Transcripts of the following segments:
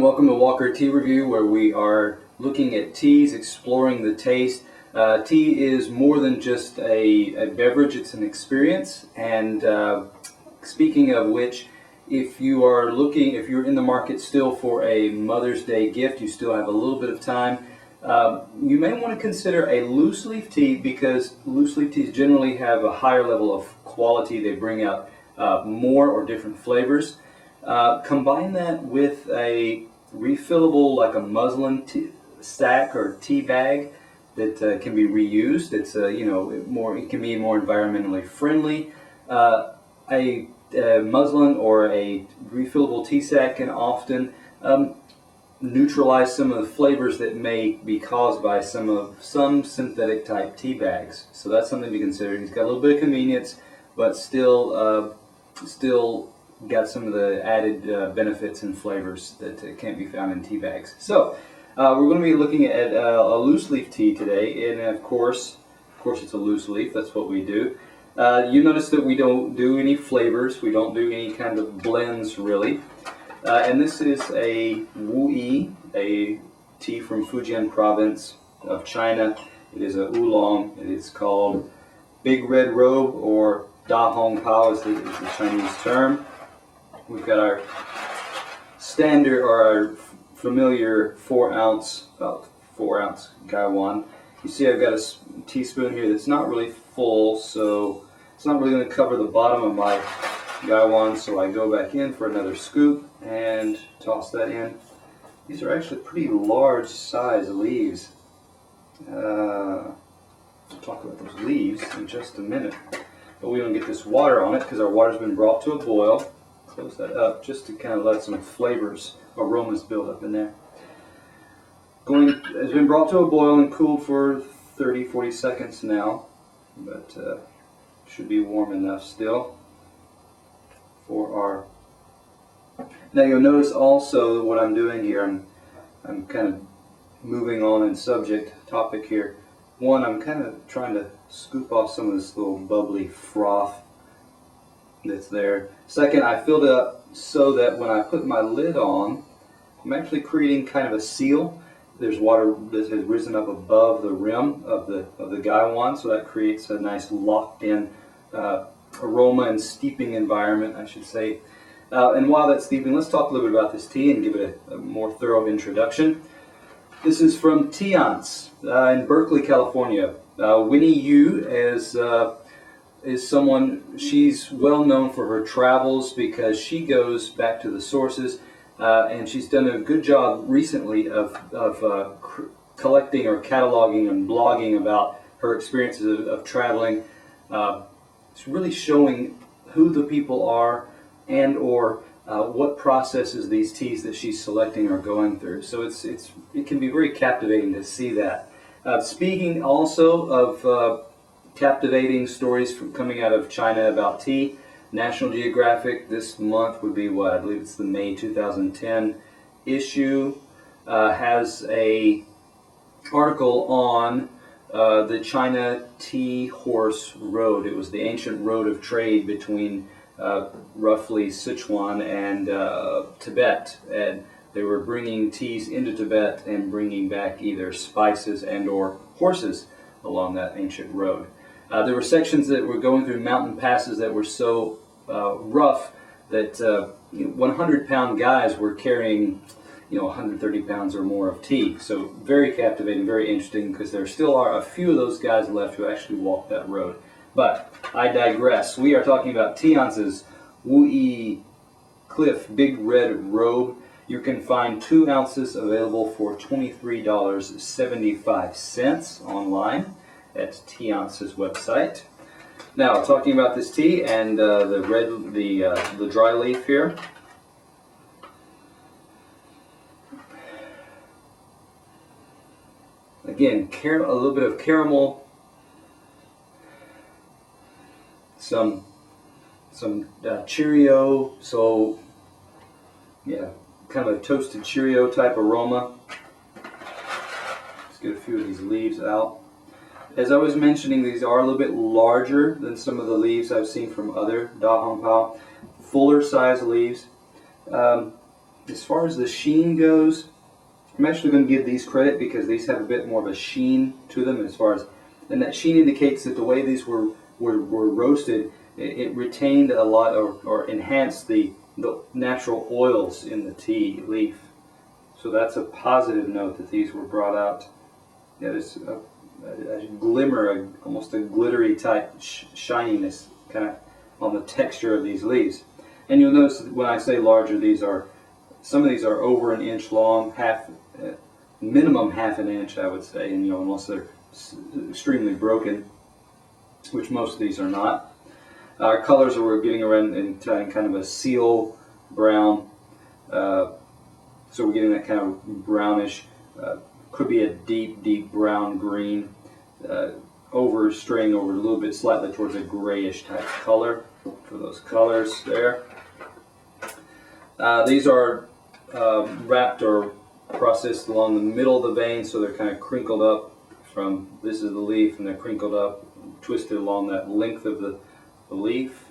welcome to Walker Tea Review, where we are looking at teas, exploring the taste. Tea is more than just a beverage, it's an experience. And speaking of which, if you're in the market still for a Mother's Day gift, you still have a little bit of time, you may want to consider a loose leaf tea, because loose leaf teas generally have a higher level of quality. They bring out more or different flavors. Combine that with a refillable, like a muslin sack or tea bag that can be reused. It's it can be more environmentally friendly. A muslin or a refillable tea sack can often neutralize some of the flavors that may be caused by some synthetic type tea bags. So that's something to consider. It's got a little bit of convenience, but still got some of the added benefits and flavors that can't be found in tea bags. So we're going to be looking at a loose leaf tea today, and of course it's a loose leaf. That's what we do. You notice that we don't do any flavors. We don't do any kind of blends really. And this is a Wu Yi, a tea from Fujian province of China. It is a oolong. It is called BigRedRobe, or Da Hong Pao is the Chinese term. We've got our standard, or our familiar 4 ounce gaiwan. You see I've got a teaspoon here that's not really full, so it's not really going to cover the bottom of my gaiwan, so I go back in for another scoop and toss that in. These are actually pretty large size leaves. We'll talk about those leaves in just a minute. But we don't get this water on it because our water's been brought to a boil. Close that up just to kind of let some flavors, aromas build up in there. It's been brought to a boil and cooled for 30-40 seconds now, but should be warm enough still for our. Now you'll notice also what I'm doing here. I'm kind of moving on in topic here. One, I'm kind of trying to scoop off some of this little bubbly froth that's there. Second, I filled it up so that when I put my lid on, I'm actually creating kind of a seal. There's water that has risen up above the rim of the gaiwan, so that creates a nice locked-in aroma and steeping environment, I should say. And while that's steeping, let's talk a little bit about this tea and give it a more thorough introduction. This is from Teance in Berkeley, California. Winnie Yu is someone, she's well known for her travels because she goes back to the sources, and she's done a good job recently of collecting or cataloging and blogging about her experiences of traveling. It's really showing who the people are and or what processes these teas that she's selecting are going through. So it can be very captivating to see that. Speaking also of captivating stories coming out of China about tea, National Geographic this month would be I believe it's the May 2010 issue, has a article on the China Tea Horse Road. It was the ancient road of trade between roughly Sichuan and Tibet, and they were bringing teas into Tibet and bringing back either spices and or horses along that ancient road. There were sections that were going through mountain passes that were so rough that 100-pound guys were carrying 130 pounds or more of tea. So very captivating, very interesting, because there still are a few of those guys left who actually walk that road. But I digress. We are talking about Teance's Wu Yi Cliff BigRedRobe. You can find 2 ounces available for $23.75 online at Teance's website. Now, talking about this tea and the dry leaf here. Again, a little bit of caramel, some Cheerio, so yeah, kind of a toasted Cheerio type aroma. Let's get a few of these leaves out. As I was mentioning, these are a little bit larger than some of the leaves I've seen from other Da Hong Pao, fuller size leaves. As far as the sheen goes, I'm actually going to give these credit because these have a bit more of a sheen to them and that sheen indicates that the way these were roasted, it retained a lot or enhanced the natural oils in the tea leaf. So that's a positive note that these were brought out. There's a glimmer, almost a glittery type shininess kind of on the texture of these leaves. And you'll notice that when I say larger, some of these are over an inch long, minimum half an inch, I would say, and unless they're extremely broken, which most of these are not. Our colors we're getting around in kind of a seal brown, so we're getting that kind of brownish, could be a deep brown green, straying over a little bit slightly towards a grayish type color for those colors there. These are wrapped or processed along the middle of the vein, so they're kind of crinkled up from, this is the leaf, and they're crinkled up, twisted along that length of the leaf.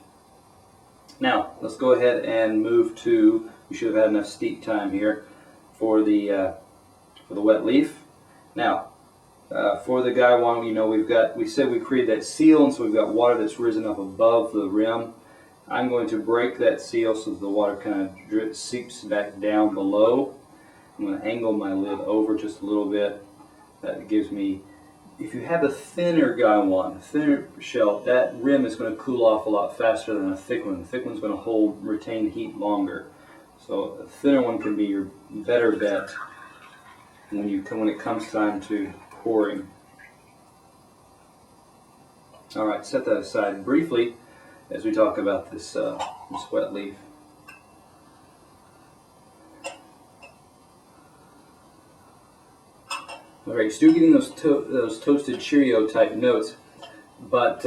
Now, let's go ahead and move to, we should have had enough steep time here for the wet leaf. Now, for the guy one, we said we created that seal, and so we've got water that's risen up above the rim. I'm going to break that seal so that the water kind of seeps back down below. I'm going to angle my lid over just a little bit. That gives me, if you have a thinner gaiwan, a thinner shell, that rim is going to cool off a lot faster than a thick one. The thick one's going to retain heat longer. So a thinner one can be your better bet when it comes time to pouring. All right, set that aside briefly as we talk about this wet leaf. All right, still getting those toasted Cheerio type notes, but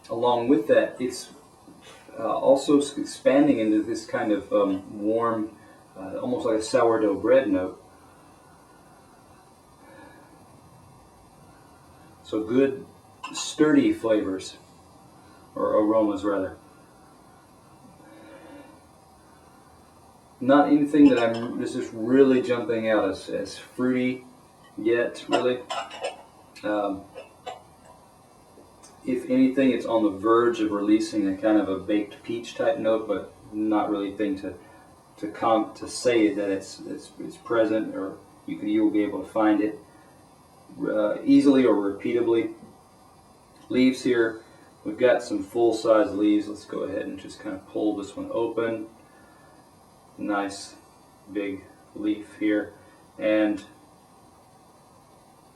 along with that, it's also expanding into this kind of warm, almost like a sourdough bread note. So good, sturdy flavors, or aromas rather. Not anything that this is really jumping out as fruity yet, really. If anything, it's on the verge of releasing a kind of a baked peach type note, but not really a thing to say that it's present, or you'll be able to find it easily or repeatably. Leaves here, we've got some full-size leaves. Let's go ahead and just kind of pull this one open. Nice big leaf here, and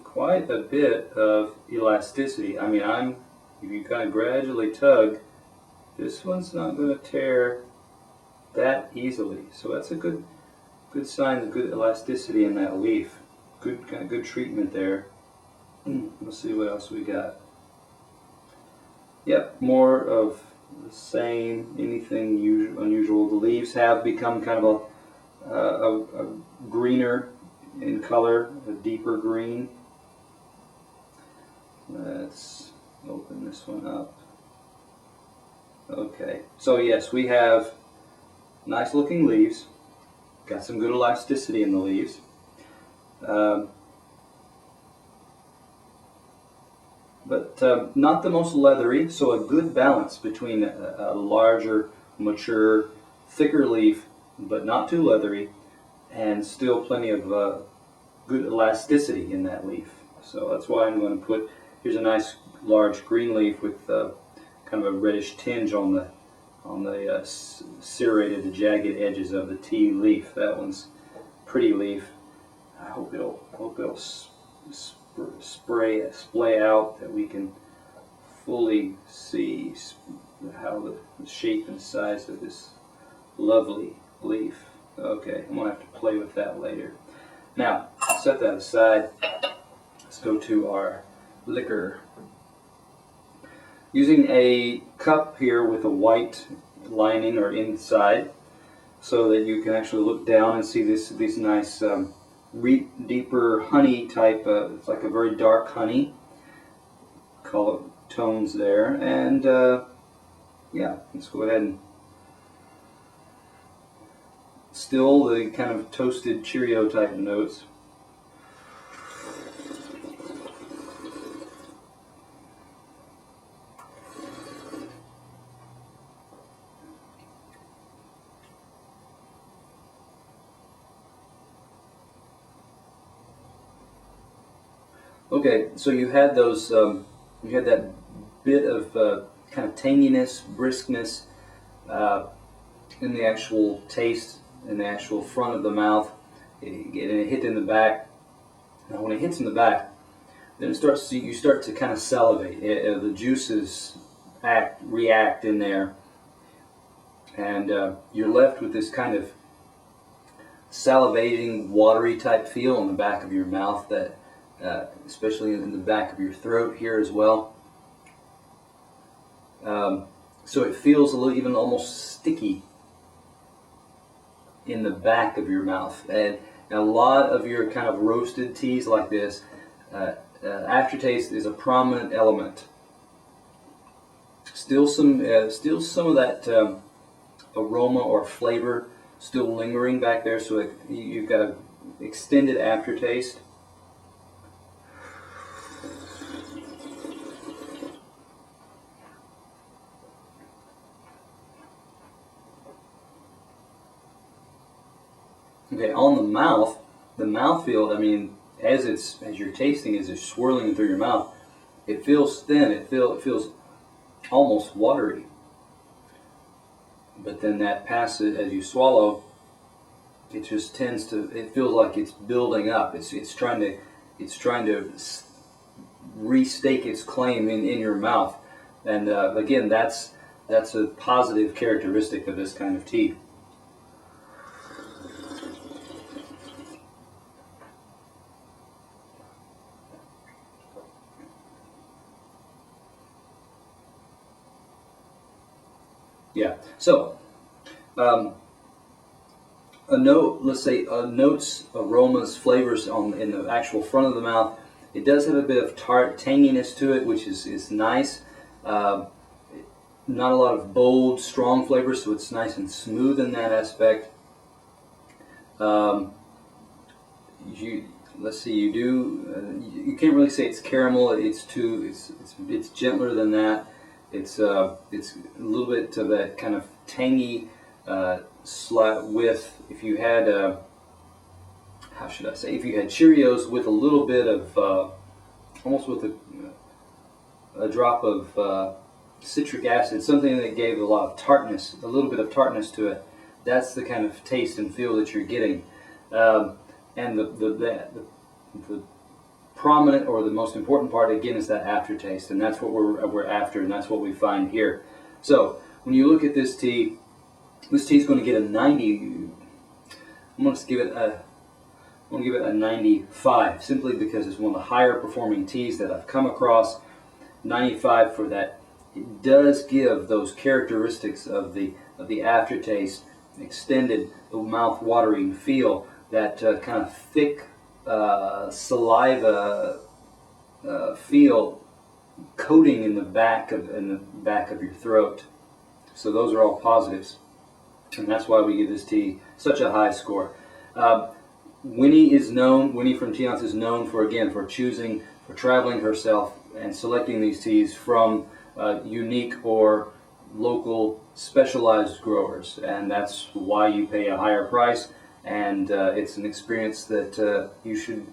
quite a bit of elasticity. I mean, if you kind of gradually tug, this one's not going to tear that easily. So that's a good sign of good elasticity in that leaf. Good treatment there. Let's see what else we got. Yep, more of the same. Anything unusual? The leaves have become kind of a greener in color, a deeper green. Let's open this one up. Okay, so yes, we have nice looking leaves. Got some good elasticity in the leaves. But not the most leathery, so a good balance between a larger, mature, thicker leaf, but not too leathery, and still plenty of good elasticity in that leaf. So that's why I'm going to put, here's a nice large green leaf with kind of a reddish tinge on the serrated, the jagged edges of the tea leaf. That one's pretty leaf. I hope it'll splay out, that we can fully see how the shape and size of this lovely leaf. Okay, I'm going to have to play with that later. Now, set that aside. Let's go to our liquor. Using a cup here with a white lining or inside, so that you can actually look down and see these nice deeper honey type, it's like a very dark honey color tones there. And yeah, let's go ahead and still the kind of toasted Cheerio type notes. Okay, so you had those, you had that bit of kind of tanginess, briskness in the actual taste, in the actual front of the mouth. It hit in the back. Now, when it hits in the back, then you start to kind of salivate. The juices react in there, and you're left with this kind of salivating, watery type feel in the back of your mouth, that especially in the back of your throat here as well. So it feels a little, even almost sticky in the back of your mouth. And a lot of your kind of roasted teas like this, aftertaste is a prominent element. Still some of that aroma or flavor still lingering back there, so you've got an extended aftertaste. Okay, on the mouthfeel, I mean, as you're tasting, as it's swirling through your mouth, it feels thin. It feels almost watery. But then that passes as you swallow. It just tends to. It feels like it's building up. It's trying to restake its claim in your mouth. And again, that's a positive characteristic of this kind of tea. Yeah. So, a note, let's say notes, aromas, flavors in the actual front of the mouth. It does have a bit of tart tanginess to it, which is nice. Not a lot of bold, strong flavors, so it's nice and smooth in that aspect. Let's see. You can't really say it's caramel. It's gentler than that. It's a little bit of that kind of tangy with, if you had how should I say, if you had Cheerios with a little bit of almost with a drop of citric acid, something that gave a lot of tartness, a little bit of tartness to it. That's the kind of taste and feel that you're getting, and the prominent, or the most important part, again, is that aftertaste, and that's what we're after, and that's what we find here. So when you look at this tea is going to get a 90. I'm going to give it a 95, simply because it's one of the higher performing teas that I've come across. 95 for that. It does give those characteristics of the aftertaste, extended, the mouth watering feel, that kind of thick saliva feel coating in the back of your throat. So those are all positives, and that's why we give this tea such a high score. Winnie from Teance is known for traveling herself and selecting these teas from unique or local specialized growers, and that's why you pay a higher price. And it's an experience that you should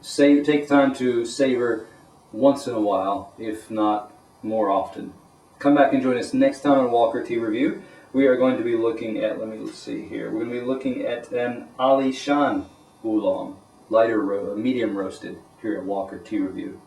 take time to savor once in a while, if not more often. Come back and join us next time on Walker Tea Review. We are going to be looking at, let's see here, we're going to be looking at an Ali Shan Oolong, medium roasted, here at Walker Tea Review.